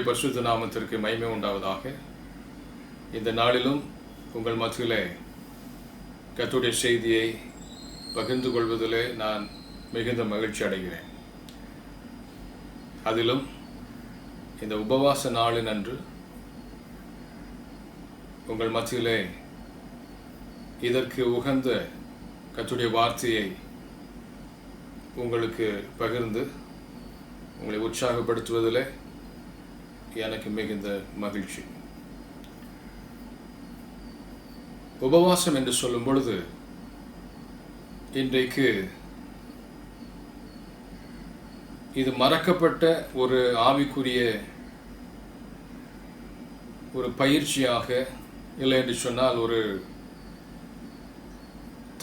பரிசுத்த நாமத்திற்கு மகிமை உண்டாவதாக. இந்த நாளிலும் உங்கள் மத்தியிலே கர்த்தருடைய செய்தியை பகிர்ந்து கொள்வதிலே நான் மிகுந்த மகிழ்ச்சி அடைகிறேன். அதிலும் இந்த உபவாச நாளின் அன்று உங்கள் மத்தியிலே இதற்கு உகந்த கர்த்தருடைய வார்த்தையை உங்களுக்கு பகிர்ந்து உங்களை உற்சாகப்படுத்துவதில் எனக்கு மிகுந்த மகிழ்ச்சி. உபவாசம் என்று சொல்லும் பொழுது இன்றைக்கு இது மறக்கப்பட்ட ஒரு ஆவிக்குரிய ஒரு பயிற்சியாக, இல்லை என்று சொன்னால் ஒரு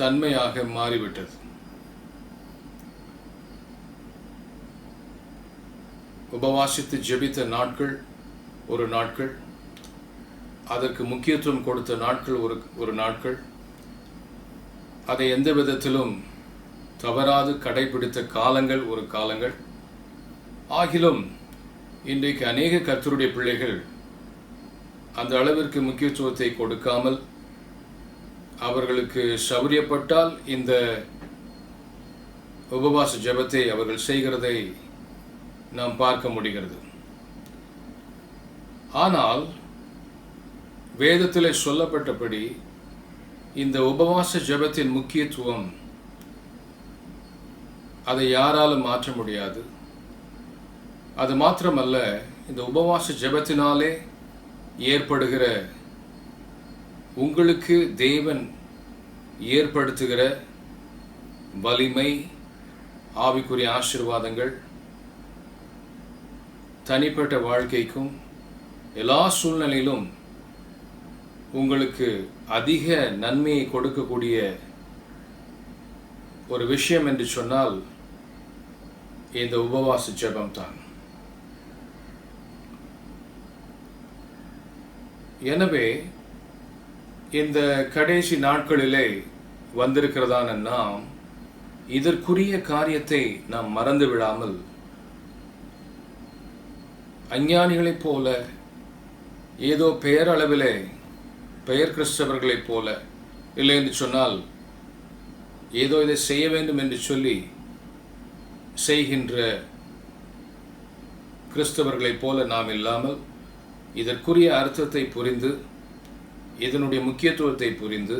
தன்மையாக மாறிவிட்டது. உபவாசித்து ஜெபித்த நாட்கள் ஒரு நாட்கள், அதற்கு முக்கியத்துவம் கொடுத்த நாட்கள் ஒரு நாட்கள், அதை எந்த விதத்திலும் தவறாது கடைபிடித்த காலங்கள் ஒரு காலங்கள். ஆகிலும் இன்றைக்கு அநேக கர்த்தருடைய பிள்ளைகள் அந்த அளவிற்கு முக்கியத்துவத்தை கொடுக்காமல், அவர்களுக்கு சௌரியப்பட்டால் இந்த உபவாச ஜெபத்தை அவர்கள் செய்கிறதை நாம் பார்க்க முடிகிறது. ஆனால் வேதத்திலே சொல்லப்பட்டபடி இந்த உபவாச ஜெபத்தின் முக்கியத்துவம் அதை யாராலும் மாற்ற முடியாது. அது மாத்திரமல்ல, இந்த உபவாச ஜெபத்தினாலே ஏற்படுகிற உங்களுக்கு தேவன் ஏற்படுத்துகிற வலிமை, ஆவிக்குரிய ஆசீர்வாதங்கள் தனிப்பட்ட வாழ்க்கைக்கும் எல்லா சூழ்நிலையிலும் உங்களுக்கு அதிக நன்மையை கொடுக்கக்கூடிய ஒரு விஷயம் என்று சொன்னால் இந்த உபவாச ஜெபம் தான். எனவே இந்த கடைசி நாட்களிலே வந்திருக்கிறதான நாம் இதற்குரிய காரியத்தை நாம் மறந்து விடாமல், அஞ்ஞானிகளைப் போல, ஏதோ பெயரளவிலே பெயர் கிறிஸ்தவர்களைப் போல, இல்லை என்று சொன்னால் ஏதோ இதை செய்ய வேண்டும் என்று சொல்லி செய்கின்ற கிறிஸ்தவர்களைப் போல நாம் இல்லாமல், இதற்குரிய அர்த்தத்தை புரிந்து, இதனுடைய முக்கியத்துவத்தை புரிந்து,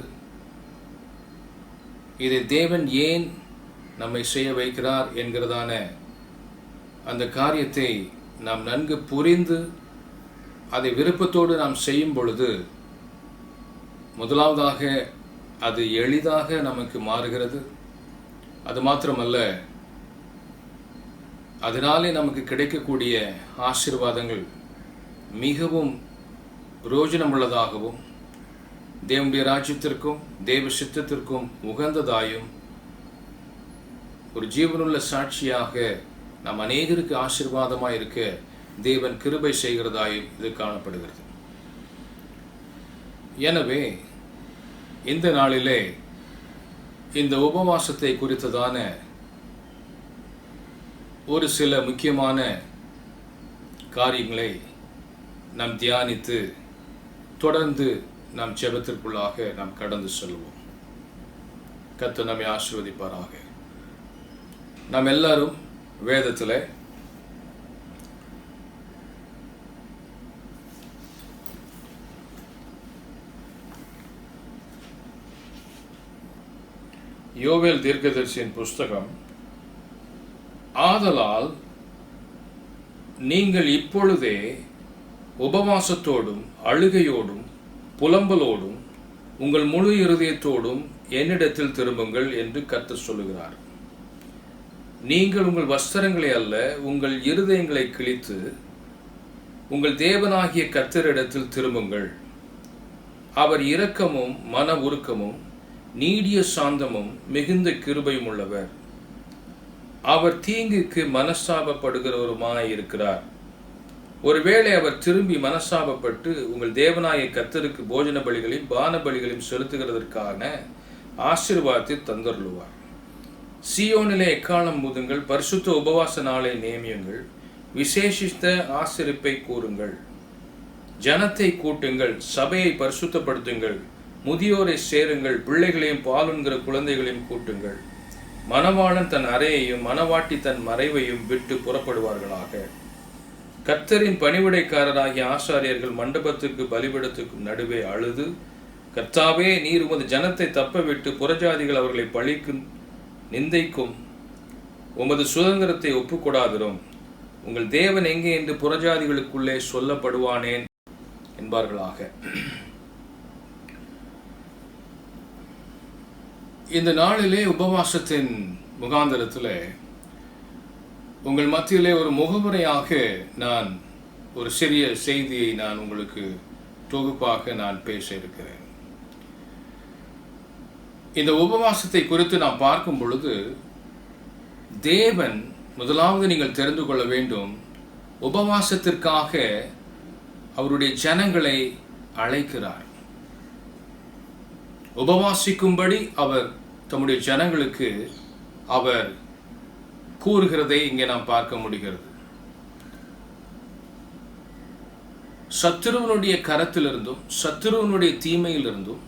இதை தேவன் ஏன் நம்மை செய்ய வைக்கிறார் என்கிறதான அந்த காரியத்தை நாம் நன்கு புரிந்து அதை விருப்பத்தோடு நாம் செய்யும் பொழுது, முதலாவதாக அது எளிதாக நமக்கு மாறுகிறது. அது மாத்திரமல்ல, அதனாலே நமக்கு கிடைக்கக்கூடிய ஆசீர்வாதங்கள் மிகவும் பிரயோஜனமுள்ளதாகவும், தேவனுடைய ராஜ்யத்திற்கும் தேவ சித்தத்திற்கும் உகந்ததாயும், ஒரு ஜீவனுள்ள சாட்சியாக நாம் அநேகருக்கு ஆசீர்வாதமாக இருக்க தேவன் கிருபை செய்கிறதாயும் இது காணப்படுகிறது. எனவே இந்த நாளிலே இந்த உபவாசத்தை குறித்ததான ஒரு சில முக்கியமான காரியங்களை நாம் தியானித்து தொடர்ந்து நாம் ஜெபத்திற்குள்ளாக நாம் கடந்து செல்வோம். கர்த்தர் நம்மை ஆசீர்வதிப்பாராக. நாம் எல்லாரும் வேதத்தில் யோவேல் தீர்க்கதரிசியின் புஸ்தகம், ஆதலால் நீங்கள் இப்பொழுதே உபவாசத்தோடும் அழுகையோடும் புலம்பலோடும் உங்கள் முழு இருதயத்தோடும் என்னிடத்தில் திரும்புங்கள் என்று கர்த்தர் சொல்லுகிறார். நீங்கள் உங்கள் வஸ்திரங்களை அல்ல, உங்கள் இருதயங்களை கிழித்து உங்கள் தேவனாகிய கர்த்தரிடத்தில் திரும்புங்கள். அவர் இரக்கமும் மன உருக்கமும் நீடிய சாந்தமும் மிகுந்த கிருபையும் உள்ளவர். அவர் தீங்குக்கு மனஸ்தாபப்படுகிறவருமாய் இருக்கிறார். ஒருவேளை அவர் திரும்பி மனஸ்தாபப்பட்டு உங்கள் தேவனாய கர்த்தருக்கு போஜன பலிகளையும் பான பலிகளையும் செலுத்துகிறதற்கான ஆசீர்வாதத்தை தந்தருளுவார். சீயோனிலே எக்காலம் ஊதுங்கள், பரிசுத்த உபவாச நாளை நியமியுங்கள், விசேஷித்த ஆசரிப்பை கூறுங்கள், ஜனத்தை கூட்டுங்கள், சபையை பரிசுத்தப்படுத்துங்கள், முதியோரை சேருங்கள், பிள்ளைகளையும் பாலுண்கிற குழந்தைகளையும் கூட்டுங்கள். மணவாளன் தன் அறையையும் மணவாட்டி தன் மறைவையும் விட்டு புறப்படுவார்களாக. கர்த்தரின் பணிவிடைக்காரராகிய ஆசாரியர்கள் மண்டபத்துக்கு பலிபீடத்துக்கும் நடுவே அழுது, கர்த்தாவே, நீர் உமது ஜனத்தை தப்ப விட்டு புறஜாதிகள் அவர்களை பழிக்கும் நிந்தைக்கும் உமது சுதந்திரத்தை ஒப்புக்கொடாதிரும். உங்கள் தேவன் எங்கே என்று புறஜாதிகளுக்குள்ளே சொல்லப்படுவானேன் என்பார்களாக. இந்த நாளிலே உபவாசத்தின் முகாந்தரத்தில் உங்கள் மத்தியிலே ஒரு முகமுறையாக நான் ஒரு சிறிய செய்தியை நான் உங்களுக்கு தொகுப்பாக நான் பேச இருக்கிறேன். இந்த உபவாசத்தை குறித்து நாம் பார்க்கும் பொழுது, தேவன் முதலாவது நீங்கள் தெரிந்து கொள்ள வேண்டும், உபவாசத்திற்காக அவருடைய ஜனங்களை அழைக்கிறார். உபவாசிக்கும்படி அவர் தம்முடைய ஜனங்களுக்கு அவர் கூறுகிறதை இங்கே நாம் பார்க்க முடிகிறது. சத்துருவனுடைய கரத்திலிருந்தும் சத்துருவனுடைய தீமையிலிருந்தும்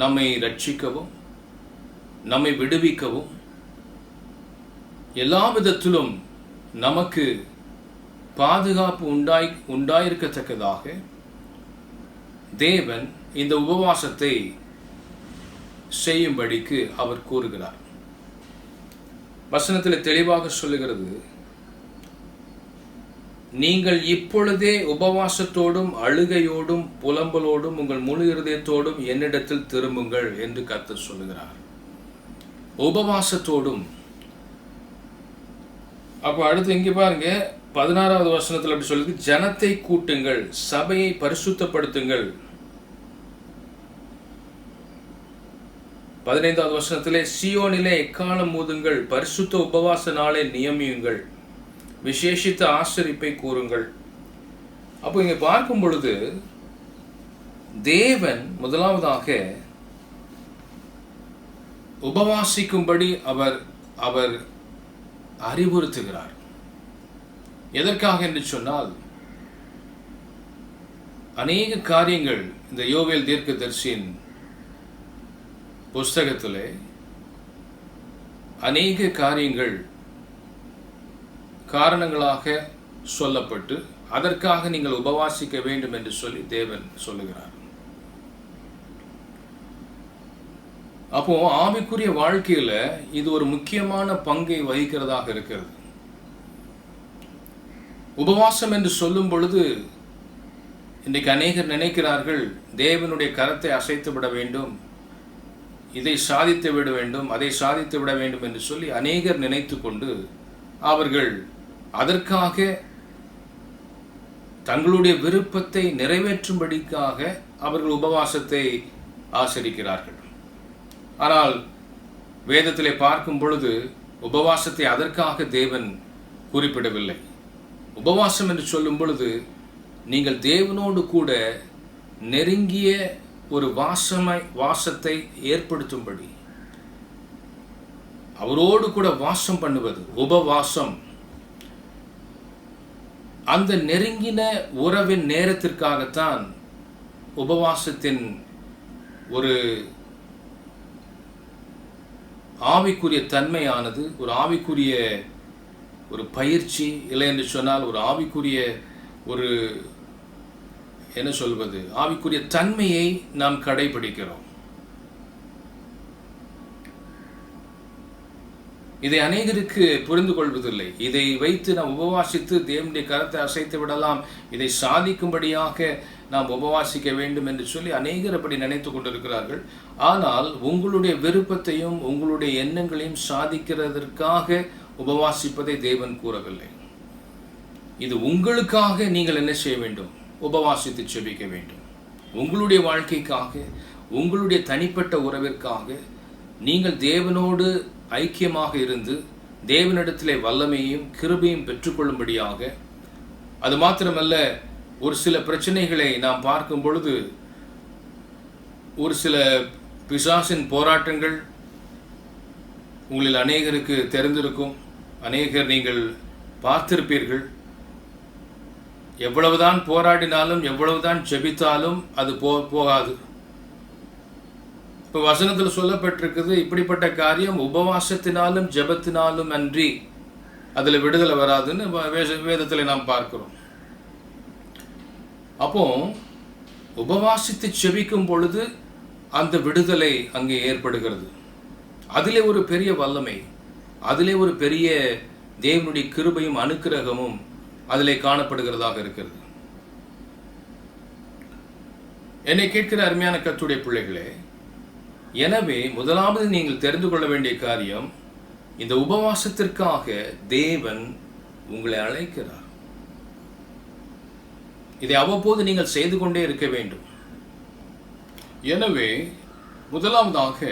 நம்மை ரட்சிக்கவும் நம்மை விடுவிக்கவும் எல்லா விதத்திலும் நமக்கு பாதுகாப்பு உண்டாயிருக்கத்தக்கதாக தேவன் இந்த உபவாசத்தை செய்யும்படிக்கு அவர் கூறுகிறார். வசனத்தில் தெளிவாக சொல்லுகிறது, நீங்கள் இப்பொழுதே உபவாசத்தோடும் அழுகையோடும் புலம்பலோடும் உங்கள் முழு இருதயத்தோடும் என்னிடத்தில் திரும்புங்கள் என்று கர்த்தர் சொல்லுகிறார். உபவாசத்தோடும். அப்போ அடுத்து இங்கே பாருங்க, 16வது வசனத்தில் அப்படி சொல்லுது, ஜனத்தை கூட்டுங்கள், சபையை பரிசுத்தப்படுத்துங்கள். 15வது வசனத்திலே, சியோனிலே எக்காலம் ஊதுங்கள், பரிசுத்த உபவாச நாளை நியமியுங்கள், விசேஷித்த ஆசரிப்பை கூறுங்கள். அப்போ இங்கே பார்க்கும் பொழுது தேவன் முதலாவதாக உபவாசிக்கும்படி அவர் அறிவுறுத்துகிறார். எதற்காக என்று சொன்னால், அநேக காரியங்கள் இந்த யோவேல் தீர்க்கதரிசியின் புஸ்தகத்திலே அநேக காரியங்கள் காரணங்களாக சொல்லப்பட்டு அதற்காக நீங்கள் உபவாசிக்க வேண்டும் என்று சொல்லி தேவன் சொல்லுகிறார். அப்போ ஆவிக்குரிய வாழ்க்கையில இது ஒரு முக்கியமான பங்கை வகிக்கிறதாக இருக்கிறது. உபவாசம் என்று சொல்லும் பொழுது இன்றைக்கு அநேகர் நினைக்கிறார்கள், தேவனுடைய கரத்தை அசைத்து விட வேண்டும், இதை சாதித்து விட வேண்டும், அதை சாதித்து விட வேண்டும் என்று சொல்லி அநேகர் நினைத்து கொண்டு அவர்கள் அதற்காக தங்களுடைய விருப்பத்தை நிறைவேற்றும்படிக்காக அவர்கள் உபவாசத்தை ஆசரிக்கிறார்கள். ஆனால் வேதத்திலே பார்க்கும் பொழுது உபவாசத்தை அதற்காக தேவன் குறிப்பிடவில்லை. உபவாசம் என்று சொல்லும் பொழுது நீங்கள் தேவனோடு கூட நெருங்கிய ஒரு வாசத்தை ஏற்படுத்தும்படி, அவரோடு கூட வாசம் பண்ணுவது உபவாசம். அந்த நெருங்கின உறவின் நேரத்திற்காகத்தான் உபவாசத்தின் ஒரு ஆவிக்குரிய தன்மையானது, ஒரு ஆவிக்குரிய ஒரு பயிற்சி, இல்லை என்று சொன்னால் ஒரு ஆவிக்குரிய ஒரு என்ன சொல்வது, ஆவிக்குரிய தன்மையை நாம் கடைபிடிக்கிறோம். இதை அநேகருக்கு புரிந்து கொள்வதில்லை. இதை வைத்து நாம் உபவாசித்து தேவனுடைய கரத்தை அசைத்து விடலாம், இதை சாதிக்கும்படியாக நாம் உபவாசிக்க வேண்டும் என்று சொல்லி அநேகர் அப்படி நினைத்து கொண்டிருக்கிறார்கள். ஆனால் உங்களுடைய விருப்பத்தையும் உங்களுடைய எண்ணங்களையும் சாதிக்கிறதற்காக உபவாசிப்பதை தேவன் கூறவில்லை. இது உங்களுக்காக நீங்கள் என்ன செய்ய வேண்டும்? உபவாசித்து செபிக்க வேண்டும். உங்களுடைய வாழ்க்கைக்காக, உங்களுடைய தனிப்பட்ட உறவிற்காக நீங்கள் தேவனோடு ஐக்கியமாக இருந்து தேவனிடத்திலே வல்லமையும் கிருபையும் பெற்றுக்கொள்ளும்படியாக. அது மாத்திரமல்ல, ஒரு சில பிரச்சனைகளை நாம் பார்க்கும் பொழுது ஒரு சில பிசாசின் போராட்டங்கள் உங்களில் அநேகருக்கு தெரிந்திருக்கும், அநேகர் நீங்கள் பார்த்திருப்பீர்கள். எவ்வளவுதான் போராடினாலும் எவ்வளவுதான் ஜெபித்தாலும் அது போகாது. இப்போ வசனத்தில் சொல்லப்பட்டிருக்குது, இப்படிப்பட்ட காரியம் உபவாசத்தினாலும் ஜெபத்தினாலும் அன்றி அதில் விடுதலை வராதுன்னு வேதத்தில் நாம் பார்க்கிறோம். அப்போ உபவாசித்து ஜெபிக்கும் பொழுது அந்த விடுதலை அங்கே ஏற்படுகிறது. அதிலே ஒரு பெரிய வல்லமை, அதிலே ஒரு பெரிய தேவனுடைய கிருபையும் அனுக்கிரகமும் அதிலே காணப்படுகிறதாக இருக்கிறது. என்னை கேட்கிற அருமையான கர்த்தருடைய பிள்ளைகளே, எனவே முதலாவது நீங்கள் தெரிந்து கொள்ள வேண்டிய காரியம், இந்த உபவாசத்திற்காக தேவன் உங்களை அழைக்கிறார். இதை அவ்வப்போது நீங்கள் செய்து கொண்டே இருக்க வேண்டும். எனவே முதலாவதாக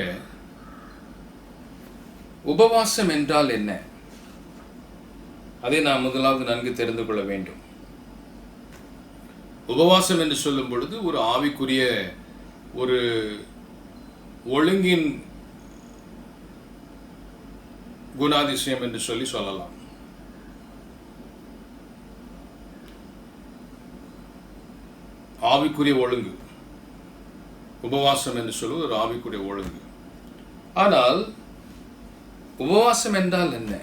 உபவாசம் என்றால் என்ன, அதை நாம் முதலாவது நன்கு தெரிந்து கொள்ள வேண்டும். உபவாசம் என்று சொல்லும் பொழுது ஒரு ஆவிக்குரிய ஒரு ஒழுங்கின் குணாதிசயம் என்று சொல்லலாம். ஆவிக்குரிய ஒழுங்கு உபவாசம் என்று சொல்வது ஒரு ஆவிக்குரிய ஒழுங்கு. ஆனால் உபவாசம் என்றால் என்ன?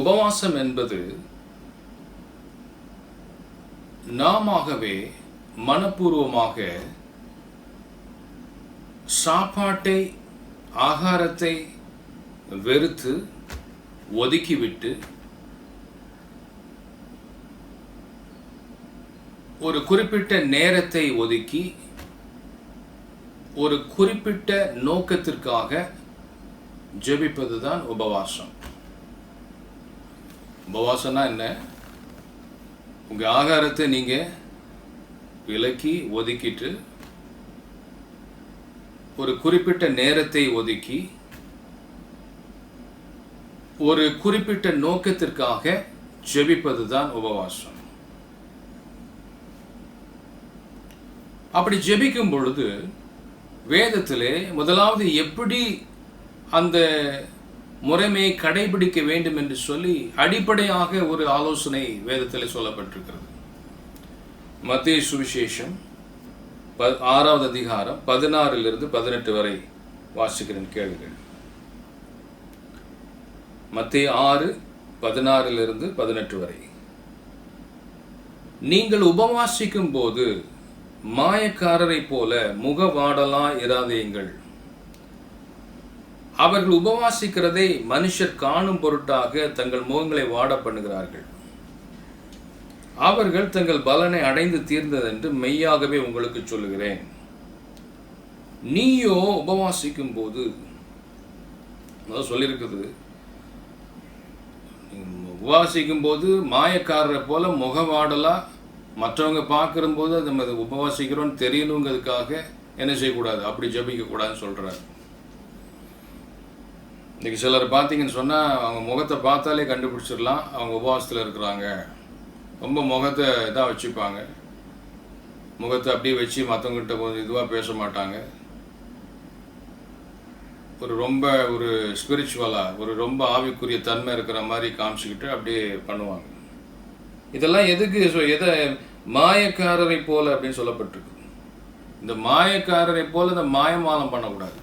உபவாசம் என்பது நாமவே மனப்பூர்வமாக சாப்பாட்டை, ஆகாரத்தை வெறுத்து ஒதுக்கிவிட்டு ஒரு குறிப்பிட்ட நேரத்தை ஒதுக்கி ஒரு குறிப்பிட்ட நோக்கத்திற்காக ஜெபிப்பதுதான் உபவாசம். உபவாசம்னா என்ன? உங்க ஆகாரத்தை நீங்க விலக்கி ஒதுக்கிட்டு ஒரு குறிப்பிட்ட நேரத்தை ஒதுக்கி ஒரு குறிப்பிட்ட நோக்கத்திற்காக ஜெபிப்பதுதான் உபவாசம். அப்படி ஜெபிக்கும் பொழுது வேதத்திலே முதலாவது எப்படி அந்த முறைமையை கடைபிடிக்க வேண்டும் என்று சொல்லி அடிப்படையாக ஒரு ஆலோசனை வேதத்தில் சொல்லப்பட்டிருக்கிறது. மத்தேயு சுவிசேஷம் 6வது அதிகாரம் 16 18 வரை வாசிக்கிறேன், கேளுங்கள். மத்தேயு 6 16 18 வரை. நீங்கள் உபவாசிக்கும் போது மாயக்காரரை போல முகவாடலா இராதேயுங்கள். அவர்கள் உபவாசிக்கிறதை மனுஷர் காணும் பொருட்டாக தங்கள் முகங்களை வாட பண்ணுகிறார்கள். அவர்கள் தங்கள் பலனை அடைந்து தீர்ந்ததென்று மெய்யாகவே உங்களுக்கு சொல்லுகிறேன். நீயோ உபவாசிக்கும் போது சொல்லியிருக்குது, உபவாசிக்கும் போது மாயக்காரரை போல முகவாடலா மற்றவங்க பார்க்கிற போது நம்ம உபவாசிக்கிறோன்னு தெரியணுங்கிறதுக்காக என்ன செய்யக்கூடாது, அப்படி ஜபிக்க கூடாதுன்னு சொல்றாரு. இன்னைக்கு சிலர் பார்த்தீங்கன்னு சொன்னால் அவங்க முகத்தை பார்த்தாலே கண்டுபிடிச்சிடலாம் அவங்க உபவாசத்தில் இருக்கிறாங்க. ரொம்ப முகத்தை இதாக வச்சுப்பாங்க, முகத்தை அப்படியே வச்சு மற்றவங்ககிட்ட கொஞ்சம் இதுவாக பேச மாட்டாங்க. ரொம்ப ஒரு ஸ்பிரிச்சுவலாக ரொம்ப ஆவிக்குரிய தன்மை இருக்கிற மாதிரி காமிச்சிக்கிட்டு அப்படியே பண்ணுவாங்க. இதெல்லாம் எதுக்கு எதை மாயக்காரரை போல அப்படின்னு சொல்லப்பட்டிருக்கு. இந்த மாயக்காரரை போல இந்த மாயமாலம் பண்ணக்கூடாது.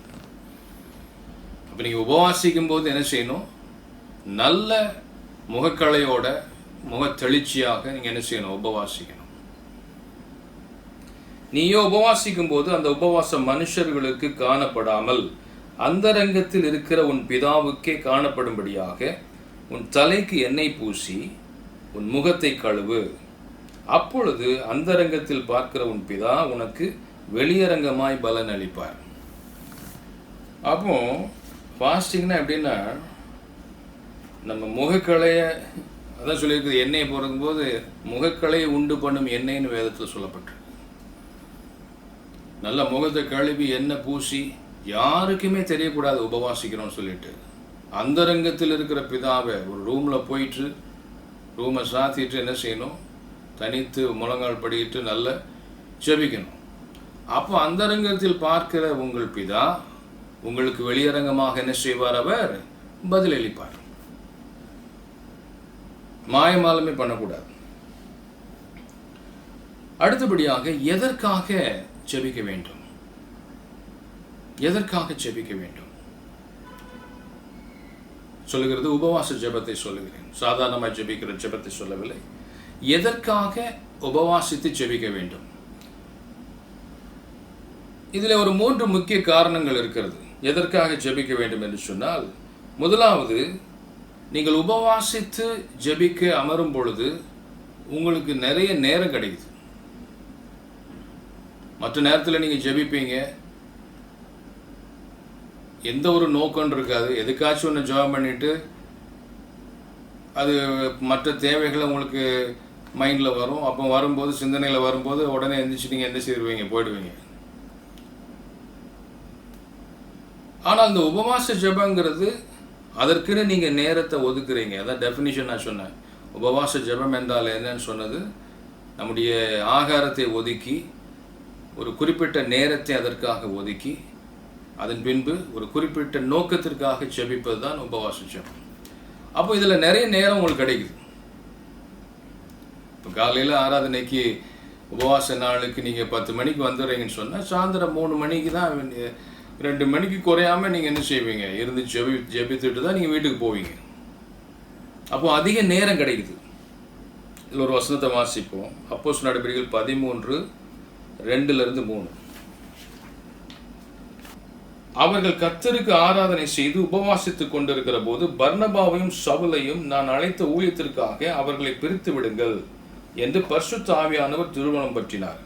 அப்போ நீங்கள் உபவாசிக்கும் போது என்ன செய்யணும், நல்ல முகக்கலையோட முகத்தெளிச்சியாக நீங்கள் என்ன செய்யணும், உபவாசிக்கணும். நீயோ உபவாசிக்கும் போது அந்த உபவாசம் மனுஷர்களுக்கு காணப்படாமல் அந்தரங்கத்தில் இருக்கிற உன் பிதாவுக்கே காணப்படும்படியாக உன் தலைக்கு எண்ணெய் பூசி உன் முகத்தை கழுவு. அப்பொழுது அந்தரங்கத்தில் பார்க்கிற உன் பிதா உனக்கு வெளியரங்கமாய் பலன் அளிப்பார். அப்போ ஃபாஸ்டிங்னா எப்படின்னா, நம்ம முகக்கலையை அதான் சொல்லியிருக்குது, எண்ணெயை போடுறதும் போது முகக்கலையை உண்டு பண்ணும் எண்ணெய்னு வேதத்தில் சொல்லப்பட்டிருக்கு. நல்ல முகத்தை கழுவி எண்ணெய் பூசி யாருக்குமே தெரியக்கூடாது உபவாசிக்கிறோம்னு சொல்லிட்டு, அந்தரங்கத்தில் இருக்கிற பிதாவை ஒரு ரூமில் போயிட்டு ரூமை சாத்திட்டு என்ன செய்யணும், தனித்து முழங்கால் படிக்கிட்டு நல்ல ஜெபிக்கணும். அப்போ அந்தரங்கத்தில் பார்க்கிற உங்கள் பிதா உங்களுக்கு வெளியரங்கமாக என்ன செய்வார், அவர் பதிலளிப்பார். மாயமாலமே பண்ணக்கூடாது. அடுத்தபடியாக எதற்காக ஜெபிக்க வேண்டும்? எதற்காக ஜெபிக்க வேண்டும் சொல்லுகிறது உபவாச ஜெபத்தை சொல்லுகிறேன். சாதாரணமாக ஜெபிக்கிற ஜெபத்தை சொல்லவில்லை. எதற்காக உபவாசித்து ஜெபிக்க வேண்டும்? இதில் ஒரு 3 முக்கிய காரணங்கள் இருக்கிறது. எதற்காக ஜெபிக்க வேண்டும் என்று சொன்னால், முதலாவது, நீங்கள் உபவாசித்து ஜெபிக்க அமரும் பொழுது உங்களுக்கு நிறைய நேரம் கிடைக்குது. மற்ற நேரத்தில் நீங்கள் ஜெபிப்பீங்க, எந்த ஒரு நோக்கம் இருக்காது. எதுக்காச்சும் ஒன்று ஜெபம் பண்ணிட்டு அது மற்ற தேவைகளை உங்களுக்கு மைண்டில் வரும். அப்போ வரும்போது, சிந்தனையில் வரும்போது உடனே எந்திரிச்சு நீங்கள் என்ன செய்வீங்க? போயிடுவீங்க. ஆனால் இந்த உபவாச ஜெபங்கிறது அதற்குன்னு நீங்கள் நேரத்தை ஒதுக்குறீங்க. அதான் டெஃபினிஷன் நான் சொன்னேன். உபவாச ஜெபம் என்றால் என்னன்னு சொன்னது, நம்முடைய ஆகாரத்தை ஒதுக்கி ஒரு குறிப்பிட்ட நேரத்தை அதற்காக ஒதுக்கி அதன் பின்பு ஒரு குறிப்பிட்ட நோக்கத்திற்காக ஜெபிப்பது தான் உபவாச ஜெபம். அப்போ இதில் நிறைய நேரம் உங்களுக்கு கிடைக்குது. இப்போ காலையில் ஆராதனைக்கு உபவாச நாளுக்கு நீங்கள் 10 மணிக்கு வந்துடுறீங்கன்னு சொன்னால், சாயந்தரம் 3 மணிக்கு தான், 2 மணிக்கு குறையாமல் நீங்கள் என்ன செய்வீங்க? இருந்து ஜெபித்துட்டு தான் நீங்கள் வீட்டுக்கு போவீங்க. அப்போது அதிக நேரம் கிடைக்குது. இதில் ஒரு வசனத்தை வாசிப்போம். அப்போஸ்தலர் நடபடிகள் 13:2-3. அவர்கள் கர்த்தருக்கு ஆராதனை செய்து உபவாசித்துக் கொண்டிருக்கிற போது பர்னபாவையும் சவுலையும் நான் அழைத்த ஊழியத்திற்காக அவர்களை பிரித்து விடுங்கள் என்று பரிசுத்த ஆவியானவர் திருவுளம் பற்றினார்.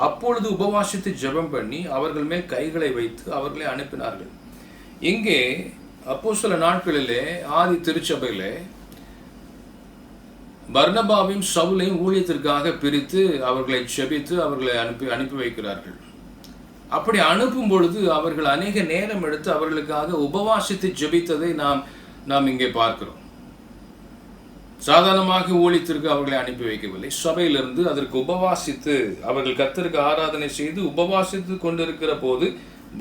அப்பொழுது உபவாசித்து ஜெபம் பண்ணி அவர்கள் மேல் கைகளை வைத்து அவர்களை அனுப்பினார்கள். இங்கே அப்போஸ்தல நாட்களிலே ஆதி திருச்சபையிலே பர்னபாவையும் சவுலையும் ஊழியத்திற்காக பிரித்து அவர்களை ஜெபித்து அவர்களை அனுப்பி வைக்கிறார்கள். அப்படி அனுப்பும் பொழுது அவர்கள் அநேக நேரம் எடுத்து அவர்களுக்காக உபவாசித்து ஜெபித்ததை நாம் இங்கே பார்க்கிறோம். சாதாரணமாக ஊழியத்திற்கு அவர்களை அனுப்பி வைக்கவில்லை. சபையிலிருந்து அதற்கு உபவாசித்து அவர்கள் கர்த்தருக்கு ஆராதனை செய்து உபவாசித்து கொண்டிருக்கிற போது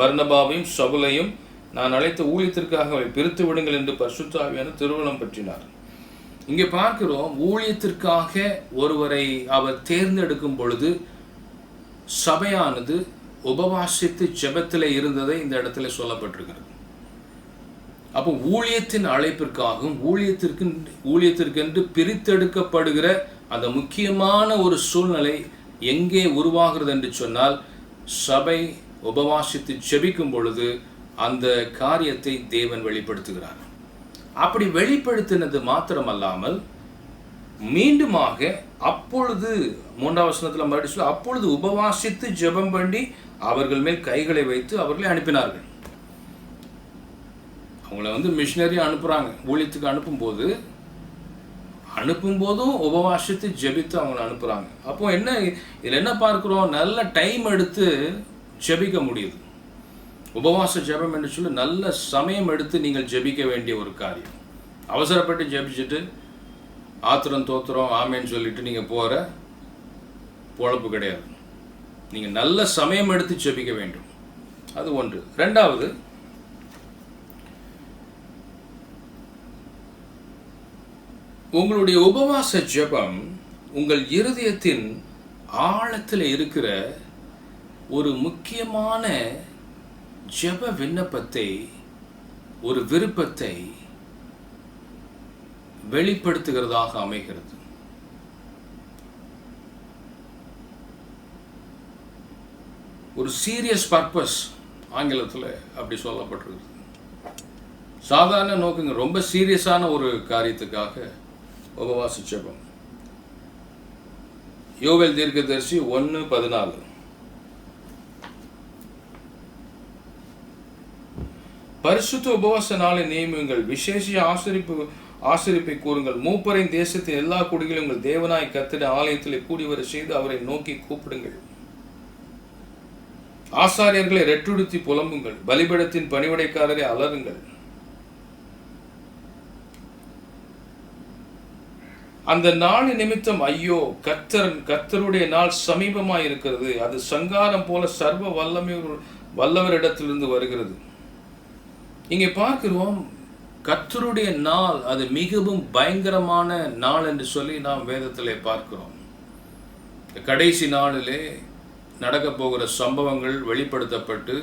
பர்னபாவையும் சவுலையும் நான் அழைத்த ஊழியத்திற்காக அவரை பிரித்து விடுங்கள் என்று பரிசுத்த ஆவியானவர் திருவுளம் பற்றினார். இங்கே பார்க்கிறோம், ஊழியத்திற்காக ஒருவரை அவர் தேர்ந்தெடுக்கும் பொழுது சபையானது உபவாசித்து ஜெபத்தில் இருந்ததை இந்த இடத்துல சொல்லப்பட்டிருக்கிறது. அப்போ ஊழியத்தின் அழைப்பிற்காகவும் ஊழியத்திற்கென்று பிரித்தெடுக்கப்படுகிற அந்த முக்கியமான ஒரு சூழ்நிலை எங்கே உருவாகிறது என்று சொன்னால், சபை உபவாசித்து ஜெபிக்கும் பொழுது அந்த காரியத்தை தேவன் வெளிப்படுத்துகிறார். அப்படி வெளிப்படுத்தினது மாத்திரமல்லாமல் மீண்டுமாக அப்பொழுது 3ஆம் வசனத்தில் மறுபடியும் சொல்ல, அப்பொழுது உபவாசித்து ஜெபம் பண்ணி அவர்கள் மேல் கைகளை வைத்து அவர்களை அனுப்பினார்கள். அவங்கள மிஷினரி அனுப்புகிறாங்க. ஊழியத்துக்கு அனுப்பும்போதும் உபவாசித்து ஜெபித்து அவங்கள அனுப்புகிறாங்க. அப்போ இதில் என்ன பார்க்குறோம்? நல்ல டைம் எடுத்து ஜெபிக்க முடியுது. உபவாச ஜெபம் என்று சொல்லி நல்ல சமயம் எடுத்து நீங்கள் ஜெபிக்க வேண்டிய ஒரு காரியம். அவசரப்பட்டு ஜெபிச்சுட்டு ஆத்திரம் தோத்திரம் ஆமேன்னு சொல்லிட்டு நீங்கள் போகிற பொழப்பு கிடையாது. நீங்கள் நல்ல சமயம் எடுத்து ஜெபிக்க வேண்டும். அது ஒன்று. 2வது, உங்களுடைய உபவாச ஜெபம் உங்கள் இருதயத்தின் ஆழத்தில் இருக்கிற ஒரு முக்கியமான ஜெப விண்ணப்பத்தை, ஒரு விருப்பத்தை வெளிப்படுத்துகிறதாக அமைகிறது. ஒரு சீரியஸ் பர்பஸ் ஆங்கிலத்தில் அப்படி சொல்லப்பட்டிருக்கு. சாதாரண நோக்குங்க, ரொம்ப சீரியஸான ஒரு காரியத்துக்காக உபவாச ஜெபம். யோவேல் தீர்க்கதரிசி 1:14. பரிசுத்த உபவாச நாளை நியமியுங்கள், விசேஷ ஆசரிப்பை கூறுங்கள், மூப்பரின் தேசத்தின் எல்லா குடிகளும் உங்கள் தேவனாய் கர்த்தருடைய ஆலயத்தில் கூடி வர செய்து அவரை நோக்கி கூப்பிடுங்கள். ஆசாரியர்களை ரெட்டுடுத்தி புலம்புங்கள், பலிபீடத்தின் பணிவிடைக்காரரை அலறுங்கள். அந்த நாள் நிமித்தம் ஐயோ, கர்த்தருடைய நாள் சமீபமாய் இருக்கிறது, அது சங்காரம் போல சர்வ வல்லவரிடத்திலிருந்து வருகிறது. இங்கே பார்க்கிறோம், கர்த்தருடைய நாள் அது மிகவும் பயங்கரமான நாள் என்று சொல்லி நாம் வேதத்திலே பார்க்கிறோம். கடைசி நாளிலே நடக்கப் போகிற சம்பவங்கள் வெளிப்படுத்தப்பட்டு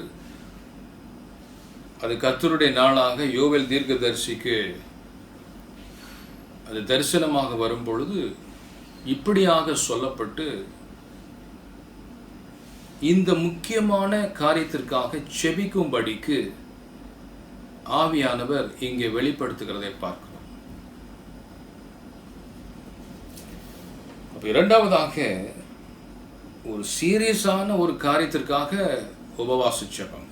அது கர்த்தருடைய நாளாக யோவேல் தீர்க்கதரிசிக்கு அது தரிசனமாக வரும் பொழுது இப்படியாக சொல்லப்பட்டு இந்த முக்கியமான காரியத்திற்காக செபிக்கும்படிக்கு ஆவியானவர் இங்கே வெளிப்படுத்துகிறதை பார்க்கிறோம். இரண்டாவதாக ஒரு சீரியஸான ஒரு காரியத்திற்காக உபவாச ஜெபம்.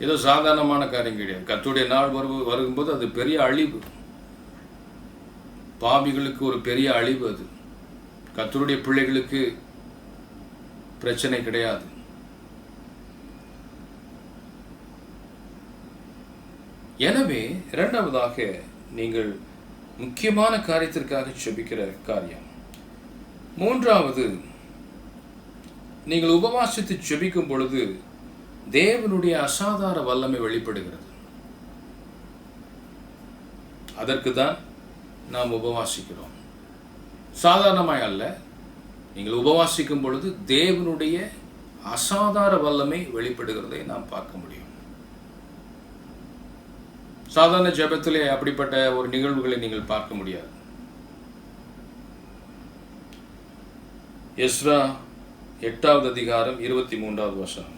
ஏதோ சாதாரணமான காரியம் கிடையாது. கர்த்தருடைய நாள் வரும்போது அது பெரிய அழிவு, பாவிகளுக்கு ஒரு பெரிய அழிவு. அது கர்த்தருடைய பிள்ளைகளுக்கு பிரச்சனை கிடையாது. எனவே இரண்டாவதாக நீங்கள் முக்கியமான காரியத்திற்காக செபிக்கிற காரியம். மூன்றாவது, நீங்கள் உபவாசித்து செபிக்கும் பொழுது தேவனுடைய அசாதாரண வல்லமை வெளிப்படுகிறது. அதற்கு தான் நாம் உபவாசிக்கிறோம். சாதாரணமாய் அல்ல. நீங்கள் உபவாசிக்கும் பொழுது தேவனுடைய அசாதாரண வல்லமை வெளிப்படுகிறதை நாம் பார்க்க முடியும். சாதாரண ஜெபத்திலே அப்படிப்பட்ட ஒரு நிகழ்வுகளை நீங்கள் பார்க்க முடியாது. எஸ்ரா 8வது அதிகாரம் 23வது வசனம்.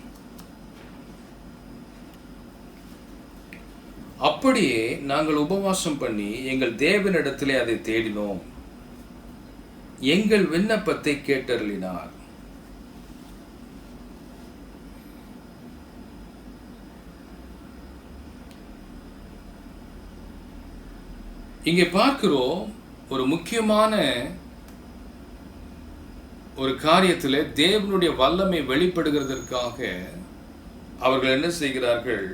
அப்படியே நாங்கள் உபவாசம் பண்ணி எங்கள் தேவனிடத்திலே அதை தேடினோம், எங்கள் விண்ணப்பத்தை கேட்டருளினார். இங்கே பார்க்கிறோம் ஒரு முக்கியமான ஒரு காரியத்தில் தேவனுடைய வல்லமை வெளிப்படுகிறதற்காக அவர்கள் என்ன செய்கிறார்கள்?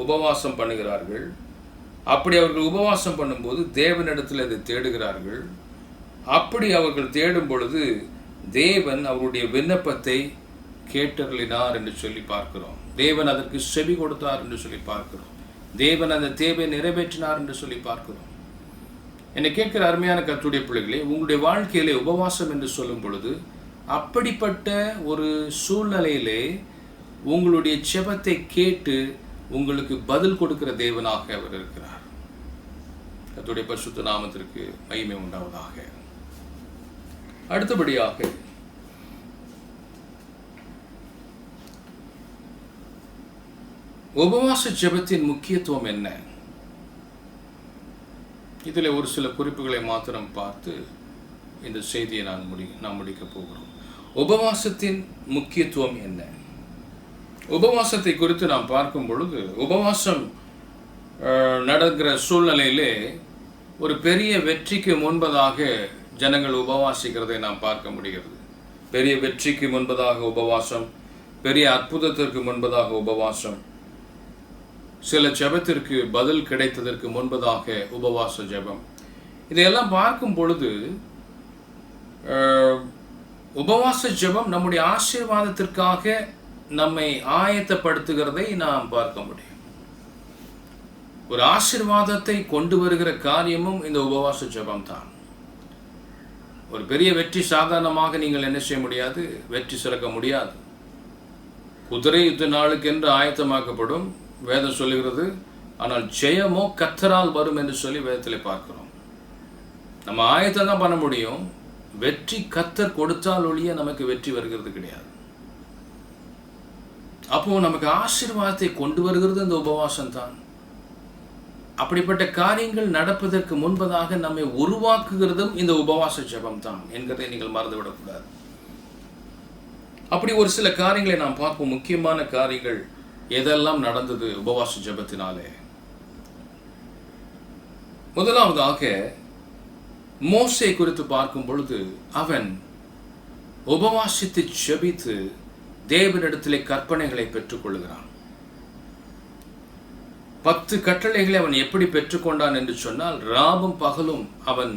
உபவாசம் பண்ணுகிறார்கள். அப்படி அவர்கள் உபவாசம் பண்ணும்போது தேவனிடத்தில் அதை தேடுகிறார்கள். அப்படி அவர்கள் தேடும் பொழுது தேவன் அவருடைய விண்ணப்பத்தை கேட்டருளினார் என்று சொல்லி பார்க்கிறோம். தேவன் அதற்கு செவி கொடுத்தார் என்று சொல்லி பார்க்கிறோம். தேவன் அந்த தேவை நிறைவேற்றினார் என்று சொல்லி பார்க்கிறோம். என்னை கேட்கிற அருமையான கர்த்தருடைய பிள்ளைகளே, உங்களுடைய வாழ்க்கையிலே உபவாசம் என்று சொல்லும் பொழுது அப்படிப்பட்ட ஒரு சூழ்நிலையிலே உங்களுடைய ஜெபத்தை கேட்டு உங்களுக்கு பதில் கொடுக்கிற தேவனாக அவர் இருக்கிறார். கர்த்தருடைய பரிசுத்த நாமத்திற்கு மகிமை உண்டாவதாக. அடுத்தபடியாக உபவாச ஜெபத்தின் முக்கியத்துவம் என்ன? இதில் ஒரு சில குறிப்புகளை மாத்திரம் பார்த்து இந்த செய்தியை நாம் முடிக்கப் போகிறோம். உபவாசத்தின் முக்கியத்துவம் என்ன? உபவாசத்தை குறித்து நாம் பார்க்கும் பொழுது உபவாசம் நடக்கிற சூழ்நிலையிலே ஒரு பெரிய வெற்றிக்கு முன்பதாக ஜனங்கள் உபவாசிக்கிறதை நாம் பார்க்க முடிகிறது. பெரிய வெற்றிக்கு முன்பதாக உபவாசம், பெரிய அற்புதத்திற்கு முன்பதாக உபவாசம், சில ஜெபத்திற்கு பதில் கிடைத்ததற்கு முன்பதாக உபவாச ஜெபம். இதையெல்லாம் பார்க்கும் பொழுது உபவாச ஜெபம் நம்முடைய ஆசீர்வாதத்திற்காக நம்மை ஆயத்தப்படுத்துகிறதை நாம் பார்க்க முடியும். ஒரு ஆசீர்வாதத்தை கொண்டு வருகிற காரியமும் இந்த உபவாச ஜெபம் தான். ஒரு பெரிய வெற்றி சாதாரணமாக நீங்கள் என்ன செய்ய முடியாது, வெற்றி சிறக்க முடியாது. குதிரை யுத்த நாளுக்கு என்று ஆயத்தமாக்கப்படும் வேதம் சொல்லுகிறது. ஆனால் ஜெயமோ கர்த்தரால் வரும் என்று சொல்லி வேதத்தில் பார்க்கிறோம். நம்ம ஆயத்தம் தான் பண்ண முடியும். வெற்றி கர்த்தர் கொடுத்தால் ஒழிய நமக்கு வெற்றி வருகிறது கிடையாது. அப்போ நமக்கு ஆசீர்வாதத்தை கொண்டு வருகிறது இந்த உபவாசம் தான். அப்படிப்பட்ட காரியங்கள் நடப்பதற்கு முன்பதாக நம்மை உருவாக்குகிறதும் இந்த உபவாச ஜெபம் தான் என்கிறதை நீங்கள் மறந்துவிடக்கூடாது. அப்படி ஒரு சில காரியங்களை நாம் பார்ப்போம். முக்கியமான காரியங்கள் எதெல்லாம் நடந்தது உபவாச ஜெபத்தினாலே. முதலாவதாக மோசே குறித்து பார்க்கும் பொழுது அவன் உபவாசித்து ஜெபித்து தேவனிடத்திலே கற்பனைகளை பெற்றுக் கொள்கிறான். 10 கட்டளைகளை அவன் எப்படி பெற்றுக்கொண்டான் என்று சொன்னால், ராவும் பகலும் அவன்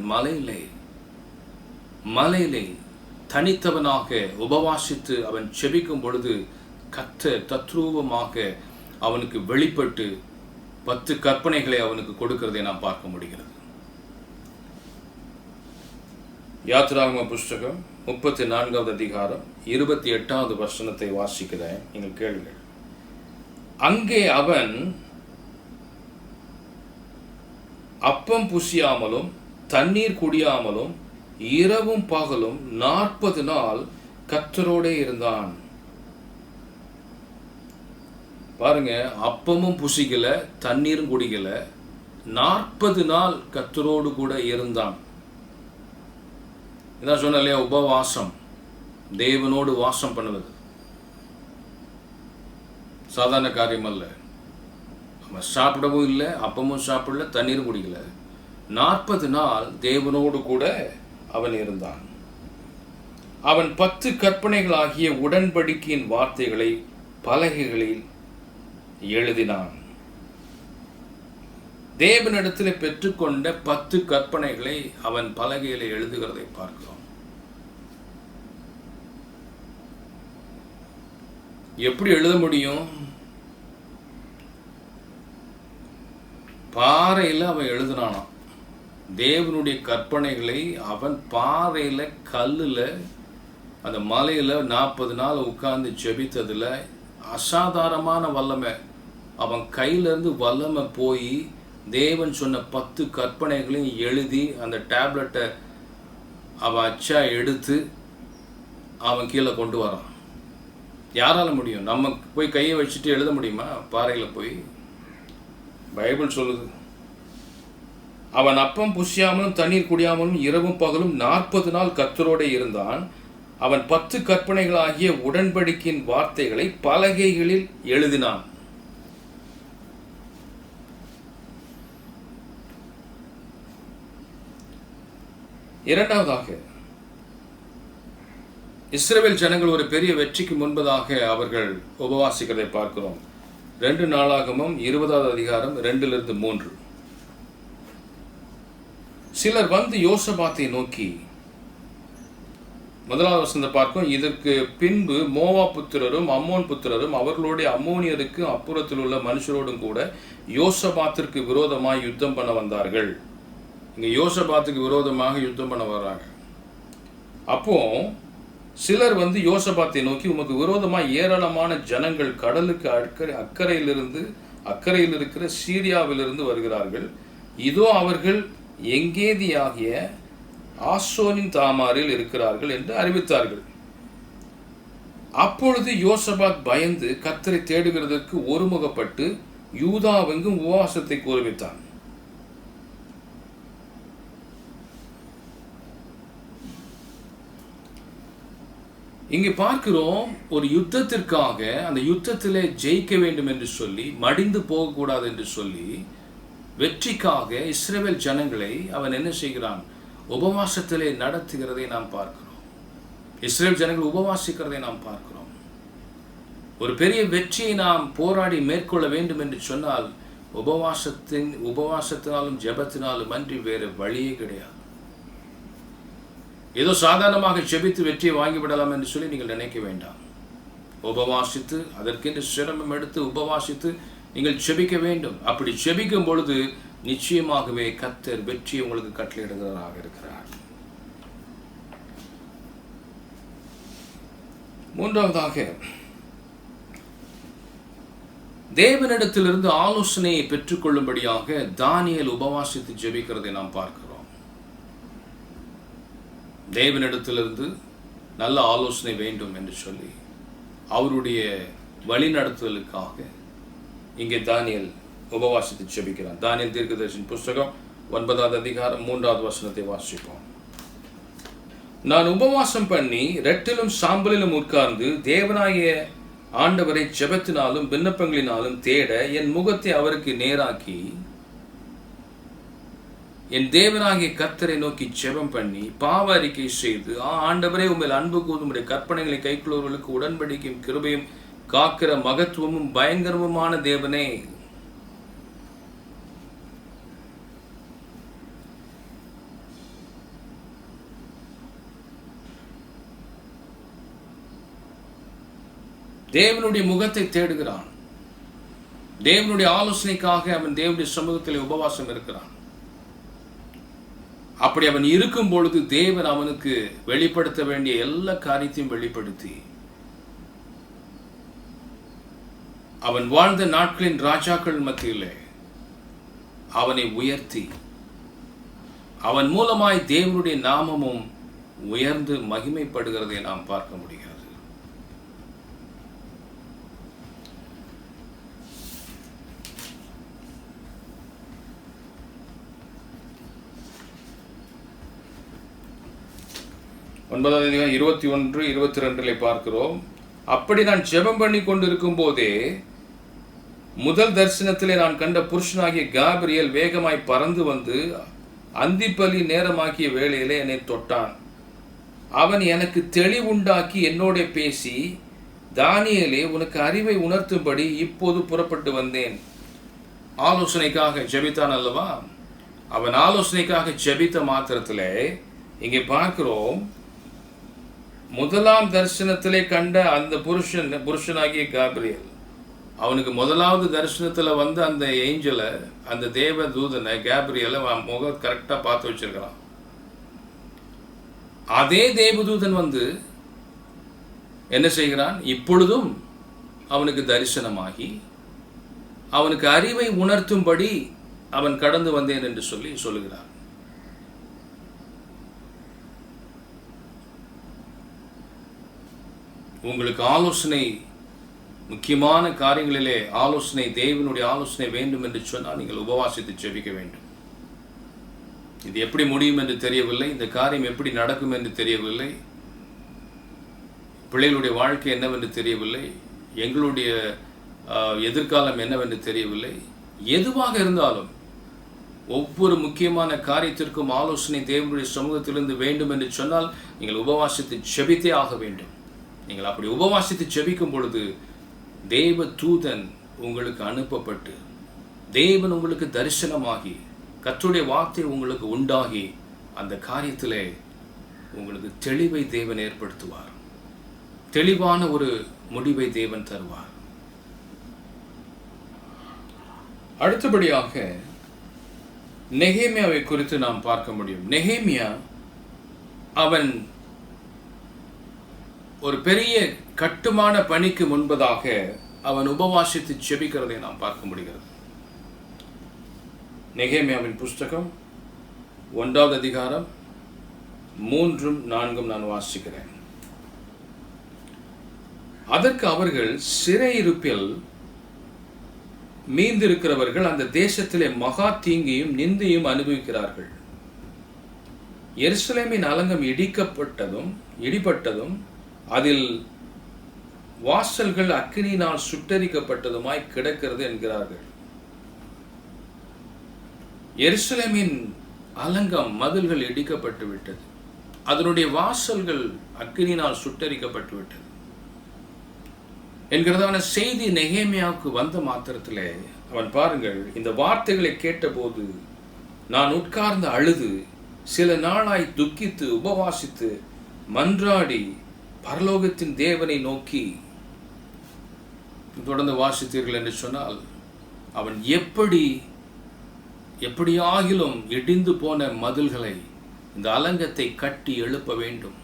மலையிலே தனித்தவனாக உபவாசித்து அவன் ஜெபிக்கும் பொழுது கர்த்தர் தத்ரூபமாக அவனுக்கு வெளிப்பட்டு 10 கற்பனைகளை அவனுக்கு கொடுக்கிறதை நாம் பார்க்க முடிகிறது. யாத்ராகம புஸ்தகம் 34வது அதிகாரம் 28வது வசனத்தை வாசிக்கிறேன், நீங்கள் கேளுங்கள். அங்கே அவன் அப்பம் புசியாமலும் தண்ணீர் குடியாமலும் இரவும் பகலும் 40 நாள் கர்த்தரோடே இருந்தான். பாருங்க, அப்பமும் புசிக்கல, தண்ணீரும் குடிக்கல, 40 நாள் கர்த்தரோடு கூட இருந்தான். இதான் சொன்ன இல்லையா, உபவாசம், தேவனோடு வாசம் பண்ணுவது சாதாரண காரியம் அல்ல. அவன் சாப்பிடவும் இல்லை, அப்பமும் சாப்பிடல, தண்ணீரும் குடிக்கல, 40 நாள் தேவனோடு கூட அவன் இருந்தான். அவன் 10 கற்பனைகளாகிய உடன்படிக்கையின் வார்த்தைகளை பலகைகளில் எழுதினான். தேவனிடத்தில் பெற்றுக்கொண்ட 10 கற்பனைகளை அவன் பலகையில் எழுதுகிறதை பார்க்கிறோம். எப்படி எழுத முடியும்? பாறையில் அவன் எழுதினானாம். தேவனுடைய கற்பனைகளை அவன் பாறையில், கல்லில், அந்த மலையில் 40 நாள் உட்கார்ந்து ஜெபித்ததில் அசாதாரணமான வல்லமை. அவன் கையிலேருந்து வல்லமை போய் தேவன் சொன்ன 10 கற்பனைகளையும் எழுதி அந்த டேப்லெட்டை அவன் அச்சா எடுத்து அவன் கீழே கொண்டு வரான். யாரால முடியும்? நம்ம போய் கையை வச்சுட்டு எழுத முடியுமா பாறையில் போய்? பைபிள் சொல்லுது, அவன் அப்பம் புசியாமலும் தண்ணீர் குடியாமலும் இரவும் பகலும் 40 நாள் கர்த்தரோடே இருந்தான். அவன் 10 கற்பனைகளாகிய உடன்படிக்கையின் வார்த்தைகளை பலகைகளில் எழுதினான். இரண்டாவதாக, இஸ்ரவேல் ஜனங்கள் ஒரு பெரிய வெற்றிக்கு முன்பதாக அவர்கள் உபவாசிக்கிறதை பார்க்கிறோம். 2 நாளாகமம் 20வது அதிகாரம் 2-3. சிலர் வந்து யோசபாத்தை நோக்கி, முதலாவது வசனத்தை பார்க்கும், இதற்கு பின்பு மோவா புத்திரரும் அம்மோன் புத்திரரும் அவர்களுடைய அம்மோனியருக்கு அப்புறத்தில் உள்ள மனுஷரோடும் கூட யோசபாத்திற்கு விரோதமாக யுத்தம் பண்ண வந்தார்கள். இங்க யோசபாத்துக்கு விரோதமாக யுத்தம் பண்ண வர்றாங்க. அப்போ சிலர் வந்து யோசபாத்தை நோக்கி, உமக்கு விரோதமாக ஏராளமான ஜனங்கள் கடலுக்கு அக்கறையில் இருக்கிற சீரியாவிலிருந்து வருகிறார்கள். இதோ அவர்கள் எங்கேதியாகிய ஆசோனின் தாமாரில் இருக்கிறார்கள் என்று அறிவித்தார்கள். அப்பொழுது யோசபாத் பயந்து கர்த்தரை தேடுகிறதற்கு ஒருமுகப்பட்டு யூதாவெங்கும் உபவாசத்தை கூறுவித்தான். இங்கே பார்க்கிறோம், ஒரு யுத்தத்திற்காக, அந்த யுத்தத்திலே ஜெயிக்க வேண்டும் என்று சொல்லி, மடிந்து போகக்கூடாது என்று சொல்லி, வெற்றிக்காக இஸ்ரவேல் ஜனங்களை அவன் என்ன செய்கிறான்? உபவாசத்திலே நடத்துகிறதை நாம் பார்க்கிறோம். இஸ்ரவேல் ஜனங்கள் உபவாசிக்கிறதை நாம் பார்க்கிறோம். ஒரு பெரிய வெற்றியை நாம் போராடி மேற்கொள்ள வேண்டும் என்று சொன்னால் உபவாசத்தினாலும் ஜெபத்தினாலும் அன்றி வேறு வழியே கிடையாது. ஏதோ சாதாரணமாக ஜெபித்து வெற்றியை வாங்கிவிடலாம் என்று சொல்லி நீங்கள் நினைக்க வேண்டாம். உபவாசித்து, அதற்கென்று சிரமம் எடுத்து உபவாசித்து நீங்கள் ஜெபிக்க வேண்டும். அப்படி ஜெபிக்கும் பொழுது நிச்சயமாகவே கர்த்தர் வெற்றியை உங்களுக்கு கட்டளையிடுகிறவராக இருக்கிறார். மூன்றாவதாக, தேவனிடத்திலிருந்து ஆலோசனையை பெற்றுக்கொள்ளும்படியாக தானியேல் உபவாசித்து ஜெபிக்கிறதை நாம் பார்க்கிறோம். தேவனிடத்திலிருந்து நல்ல ஆலோசனை வேண்டும் என்று சொல்லி அவருடைய வழிநடத்துதலுக்காக இங்கே தானியேல் உபவாசித்து ஜெபிக்கிறான். தானியேல் தீர்க்கதரிசியின் புஸ்தகம் 9வது அதிகாரம் 3வது வசனத்தை வாசிப்போம். நான் உபவாசம் பண்ணி ரெட்டிலும் சாம்பலிலும் உட்கார்ந்து தேவனாகிய ஆண்டவரை ஜெபத்தினாலும் விண்ணப்பங்களினாலும் தேட என் முகத்தை அவருக்கு நேராக்கி என் தேவனாகிய கர்த்தரை நோக்கி ஜெபம் பண்ணி பாவ அறிக்கை செய்து, ஆண்டவரே, உண்மையில் அன்பு கூர்ந்து உம்முடைய கற்பனைகளை கைக்கொள்வர்களுக்கு உடன்படிக்கையும் கிருபையும் காக்கிற மகத்துவமும் பயங்கரமுமான தேவனே, தேவனுடைய முகத்தை தேடுகிறான். தேவனுடைய ஆலோசனைக்காக அவன் தேவனுடைய சமூகத்தில் உபவாசம் இருக்கிறான். அப்படி அவன் இருக்கும் பொழுது தேவன் அவனுக்கு வெளிப்படுத்த வேண்டிய எல்லா காரியத்தையும் வெளிப்படுத்தி அவன் வாழ்ந்த நாட்களின் ராஜாக்கள் மத்தியிலே அவனை உயர்த்தி அவன் மூலமாய் தேவனுடைய நாமமும் உயர்ந்து மகிமைப்படுகிறதை நாம் பார்க்க முடிகிறது. ஒன்பதாவது அதிகாரம் 21, 22 பார்க்கிறோம். அப்படி நான் ஜெபம் பண்ணி கொண்டிருக்கும் போதே முதல் தரிசனத்திலே நான் கண்ட புருஷனாகிய காபிரியல் வேகமாய் பறந்து வந்து அந்திப்பலி நேரமாக்கிய வேளையிலே என்னை தொட்டான். அவன் எனக்கு தெளிவுண்டாக்கி என்னோட பேசி, தானியேலே, உனக்கு அறிவை உணர்த்தும்படி இப்போது புறப்பட்டு வந்தேன். ஆலோசனைக்காக ஜெபித்தான் அல்லவா? அவன் ஆலோசனைக்காக ஜெபித்த மாத்திரத்திலே இங்கே பார்க்கிறோம், முதலாம் தரிசனத்திலே கண்ட அந்த புருஷனாகிய காபிரியல், அவனுக்கு முதலாவது தரிசனத்துல வந்து அந்த ஏஞ்சலை, அந்த தேவ தூதனை கேப்ரியலை முகம் கரெக்டா பார்த்து வச்சிருக்கிறான். அதே தேவதூதன் வந்து என்ன செய்கிறான்? இப்பொழுதும் அவனுக்கு தரிசனமாகி அவனுக்கு அறிவை உணர்த்தும்படி அவன் கடந்து வந்தேன் என்று சொல்லுகிறான். உங்களுக்கு ஆலோசனை, முக்கியமான காரியங்களிலே ஆலோசனை, தேவனுடைய ஆலோசனை வேண்டும் என்று சொன்னால் நீங்கள் உபவாசித்து ஜெபிக்க வேண்டும். இது எப்படி முடியும் என்று தெரியவில்லை, இந்த காரியம் எப்படி நடக்கும் என்று தெரியவில்லை, பிள்ளைகளுடைய வாழ்க்கை என்னவென்று தெரியவில்லை, எங்களுடைய எதிர்காலம் என்னவென்று தெரியவில்லை. எதுவாக இருந்தாலும் ஒவ்வொரு முக்கியமான காரியத்திற்கும் ஆலோசனை தேவனுடைய சமூகத்திலிருந்து வேண்டும் என்று சொன்னால் நீங்கள் உபவாசித்து ஜெபித்தே ஆக வேண்டும். நீங்கள் அப்படி உபவாசித்து ஜெபிக்கும் பொழுது தேவ தூதன் உங்களுக்கு அனுப்பப்பட்டு தேவன் உங்களுக்கு தரிசனமாகி கர்த்தருடைய வார்த்தை உங்களுக்கு உண்டாகி அந்த காரியத்திலே உங்களுக்கு தெளிவை தேவன் ஏற்படுத்துவார். தெளிவான ஒரு முடிவை தேவன் தருவார். அடுத்தபடியாக நெகேமியாவை குறித்து நாம் பார்க்க முடியும். நெகேமியா அவன் ஒரு பெரிய கட்டுமான பணிக்கு முன்பதாக அவன் உபவாசித்து ஜெபிக்கிறதை நாம் பார்க்க முடிகிறது. நெகேமியாவின் புஸ்தகம் 1வது அதிகாரம் 3, 4 நான் வாசிக்கிறேன். அதற்கு அவர்கள், சிறையிருப்பில் மீந்திருக்கிறவர்கள் அந்த தேசத்திலே மகா தீங்கையும் நிந்தையும் அனுபவிக்கிறார்கள். எருசலேமின் அலங்கம் இடிபட்டதும் அதில் வாசல்கள் அக்கினியினால் சுட்டரிக்கப்பட்டதுமாய் கிடக்கிறது என்கிறார்கள். எருசலேமின் அலங்கம், மதில்கள் இடிக்கப்பட்டு விட்டது, அதனுடைய வாசல்கள் அக்கினியினால் சுட்டரிக்கப்பட்டு விட்டது என்கிறதான செய்தி நெகேமியாவுக்கு வந்த மாத்திரத்திலே அவன் பாருங்கள், இந்த வார்த்தைகளை கேட்டபோது நான் உட்கார்ந்து அழுது சில நாளாய் துக்கித்து உபவாசித்து மன்றாடி பரலோகத்தின் தேவனை நோக்கி. தொடர்ந்து வாசித்தீர்கள் என்று சொன்னால், அவன் எப்படியாகிலும் இடிந்து போன மதில்களை, இந்த அலங்கத்தை கட்டி எழுப்ப வேண்டும்,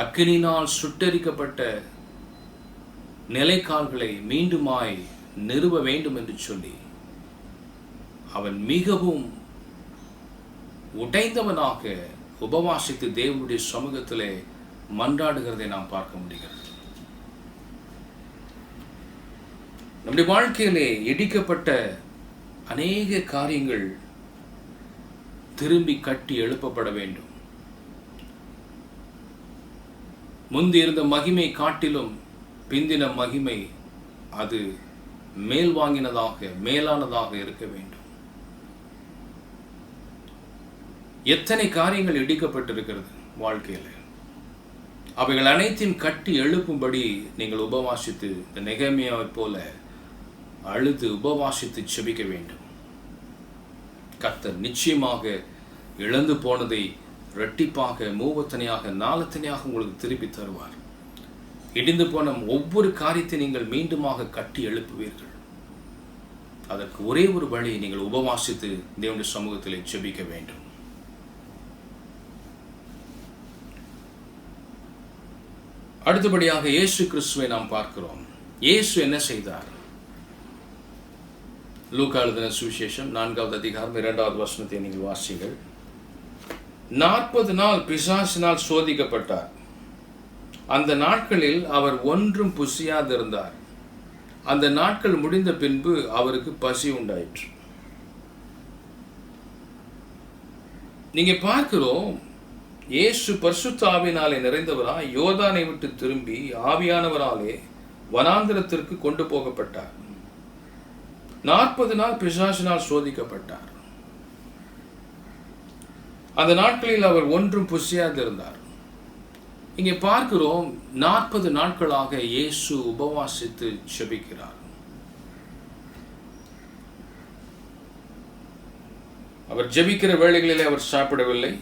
அக்கினினால் சுட்டரிக்கப்பட்ட நிலைக்கால்களை மீண்டுமாய் நிறுவ வேண்டும் என்று சொல்லி அவன் மிகவும் உடைந்தவனாக உபவாசித்து தேவனுடைய சமூகத்திலே மன்றாடுகிறதை நாம் பார்க்க முடிகிறது. நம்முடைய வாழ்க்கையிலே இடிக்கப்பட்ட அநேக காரியங்கள் திரும்பி கட்டி எழுப்பப்பட வேண்டும். முந்தி இருந்த மகிமை காட்டிலும் பிந்தின மகிமை அது மேலானதாக இருக்க வேண்டும். எத்தனை காரியங்கள் இடிக்கப்பட்டிருக்கிறது வாழ்க்கையில், அவைகள் அனைத்தையும் கட்டி எழுப்பும்படி நீங்கள் உபவாசித்து இந்த நெகேமியாவை போல அழுது உபவாசித்து செபிக்க வேண்டும். கர்த்தர் நிச்சயமாக இழந்து போனதை இரட்டிப்பாக, மூவத்தனையாக, நாலத்தனையாக உங்களுக்கு திருப்பி தருவார். இடிந்து போன ஒவ்வொரு காரியத்தை நீங்கள் மீண்டுமாக கட்டி எழுப்புவீர்கள். அதற்கு ஒரே ஒரு வழி, நீங்கள் உபவாசித்து தேவனுடைய சமூகத்தில் செபிக்க வேண்டும். அடுத்தபடியாக இயேசு கிறிஸ்துவை நாம் பார்க்கிறோம். இயேசு என்ன செய்தார்? லூக்கா எழுதின சுவிசேஷம் 4வது அதிகாரம் 2வது வசனத்தை நீங்கள் வாசிங்கள். 40 நாள் பிசாசினால் சோதிக்கப்பட்டார். அந்த நாட்களில் அவர் ஒன்றும் புசியாதிருந்தார். அந்த நாட்கள் முடிந்த பின்பு அவருக்கு பசி உண்டாயிற்று. நீங்க பார்க்கிறோம், இயேசு பரிசுத்த ஆவியினாலே நிறைந்தவராய் யோர்தானை விட்டு திரும்பி ஆவியானவராலே வனாந்திரத்திற்கு கொண்டு போகப்பட்டார். 40 நாள் பிசாசினால் சோதிக்கப்பட்டார். அந்த நாட்களில் அவர் ஒன்றும் புசியாதிருந்தார். இங்கே பார்க்கிறோம், 40 நாட்களாக இயேசு உபவாசித்து ஜெபிக்கிறார். அவர் ஜெபிக்கிற வேளைகளிலே அவர் சாப்பிடவில்லை.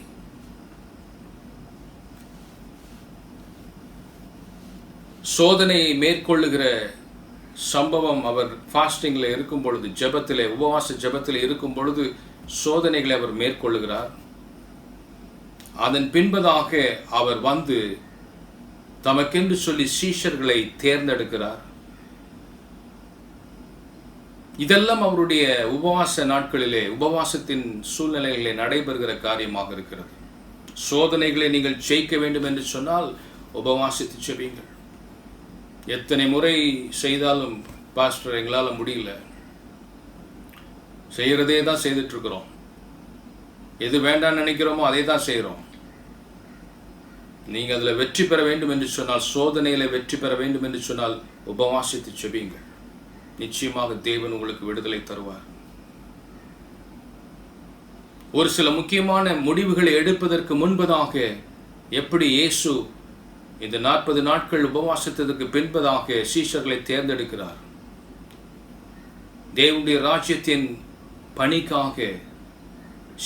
சோதனையை மேற்கொள்ளுகிற சம்பவம், அவர் ஃபாஸ்டிங்கில் இருக்கும் பொழுது, ஜெபத்திலே, உபவாச ஜெபத்தில் இருக்கும் பொழுது சோதனைகளை அவர் மேற்கொள்ளுகிறார். அதன் பின்பதாக அவர் வந்து தமக்கென்று சொல்லி சீஷர்களை தேர்ந்தெடுக்கிறார். இதெல்லாம் அவருடைய உபவாச நாட்களிலே, உபவாசத்தின் சூழ்நிலைகளிலே நடைபெறுகிற காரியமாக இருக்கிறது. சோதனைகளை நீங்கள் ஜெயிக்க வேண்டும் என்று சொன்னால் உபவாசித்து ஜெபியுங்கள். எத்தனை முறை செய்தாலும் பாஸ்டர் எங்களால் முடியல, செய்கிறதே தான் செய்துட்டு இருக்கிறோம், எது வேண்டாம்னு நினைக்கிறோமோ அதை தான் செய்கிறோம். நீங்கள் அதில் வெற்றி பெற வேண்டும் என்று சொன்னால், சோதனையில் வெற்றி பெற வேண்டும் என்று சொன்னால் உபவாசித்து ஜெபியுங்கள். நிச்சயமாக தேவன் உங்களுக்கு விடுதலை தருவார். ஒரு சில முக்கியமான முடிவுகளை எடுப்பதற்கு முன்பதாக எப்படி இயேசு இந்த 40 நாட்கள் உபவாசத்திற்கு பின்பதாக சீஷர்களை தேர்ந்தெடுக்கிறார். தேவனுடைய ராஜ்யத்தின் பணிக்காக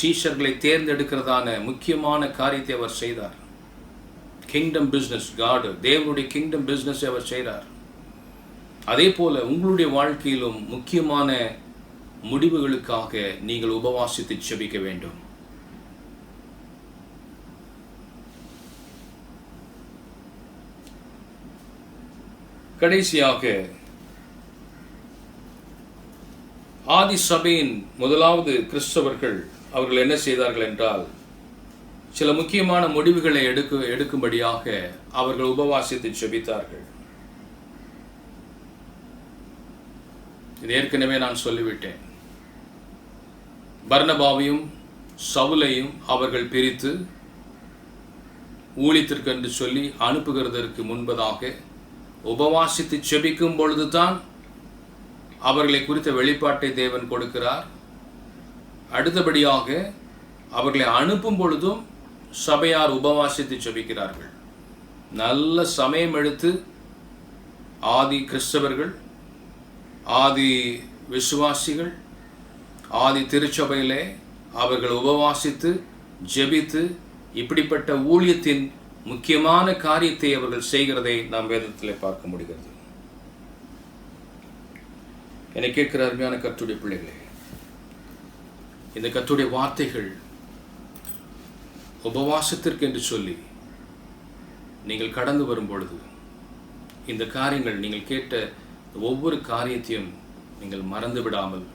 சீஷர்களை தேர்ந்தெடுக்கிறதான முக்கியமான காரியத்தை அவர் செய்தார். கிங்டம் பிசினஸ், காட், தேவனுடைய கிங்டம் பிசினஸ் அவர் செய்கிறார். அதே போல உங்களுடைய வாழ்க்கையிலும் முக்கியமான முடிவுகளுக்காக நீங்கள் உபவாசித்து ஜெபிக்க வேண்டும். கடைசியாக ஆதி சபையின் முதலாவது கிறிஸ்தவர்கள் அவர்கள் என்ன செய்தார்கள் என்றால், சில முக்கியமான முடிவுகளை எடுக்கும்படியாக அவர்கள் உபவாசித்து ஜெபித்தார்கள். இது ஏற்கனவே நான் சொல்லிவிட்டேன். பர்னபாவையும் சவுலையும் அவர்கள் பிரித்து ஊழியத்திற்கென்று சொல்லி அனுப்புகிறதற்கு முன்பதாக உபவாசித்து ஜெபிக்கும் பொழுதுதான் அவர்களை குறித்த வெளிப்பாட்டை தேவன் கொடுக்கிறார். அடுத்தபடியாக அவர்களை அனுப்பும் பொழுதும் சபையார் உபவாசித்து ஜெபிக்கிறார்கள். நல்ல சமயம் எடுத்து ஆதி கிறிஸ்தவர்கள், ஆதி விசுவாசிகள், ஆதி திருச்சபையிலே அவர்கள் உபவாசித்து ஜெபித்து இப்படிப்பட்ட ஊழியத்தின் முக்கியமான காரியத்தை அவர்கள் செய்கிறதை நாம் வேதத்திலே பார்க்க முடிகிறது. என்னை கேட்கிற அருமையான கர்த்தருடைய பிள்ளைகளே, இந்த கர்த்தருடைய வார்த்தைகள் உபவாசத்திற்கு என்று சொல்லி நீங்கள் கடந்து வரும் பொழுது இந்த காரியங்கள், நீங்கள் கேட்ட ஒவ்வொரு காரியத்தையும் நீங்கள் மறந்து விடாமல்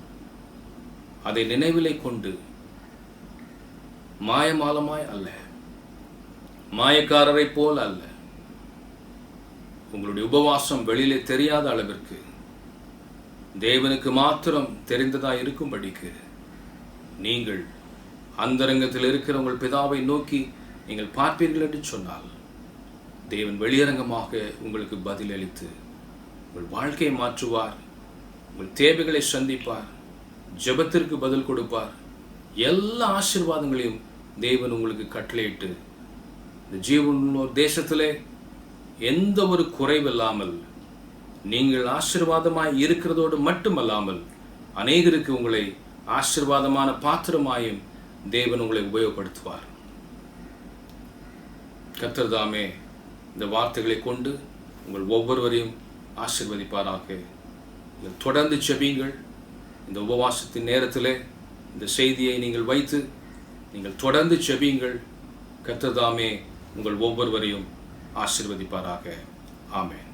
அதை நினைவிலே கொண்டு மாயமாலமாய் அல்ல, மாயக்காரரை போல் அல்ல, உங்களுடைய உபவாசம் வெளியிலே தெரியாத அளவிற்கு தேவனுக்கு மாத்திரம் தெரிந்ததாக இருக்கும்படிக்கு நீங்கள் அந்தரங்கத்தில் இருக்கிற உங்கள் பிதாவை நோக்கி நீங்கள் பார்ப்பீர்கள் என்று சொன்னால் தேவன் வெளியரங்கமாக உங்களுக்கு பதில் அளித்து உங்கள் வாழ்க்கையை மாற்றுவார், உங்கள் தேவைகளை சந்திப்பார், ஜெபத்திற்கு பதில் கொடுப்பார். எல்லா ஆசீர்வாதங்களையும் தேவன் உங்களுக்கு கட்டளையிட்டு இந்த ஜீவனுள்ள தேசத்திலே எந்த ஒரு குறைவில்லாமல் நீங்கள் ஆசீர்வாதமாய் இருக்கிறதோடு மட்டுமல்லாமல் அநேகருக்கு உங்களை ஆசீர்வாதமான பாத்திரமாயும் தேவன் உங்களை உபயோகப்படுத்துவார். கர்த்தர் தாமே இந்த வார்த்தைகளை கொண்டு உங்கள் ஒவ்வொருவரையும் ஆசீர்வதிப்பாராக. தொடர்ந்து ஜெபியுங்கள். இந்த உபவாசத்தின் நேரத்திலே இந்த செய்தியை நீங்கள் வைத்து நீங்கள் தொடர்ந்து ஜெபியுங்கள். கர்த்தர் தாமே உங்கள் ஒவ்வொருவரையும் ஆசீர்வதிப்பாராக. ஆமென்.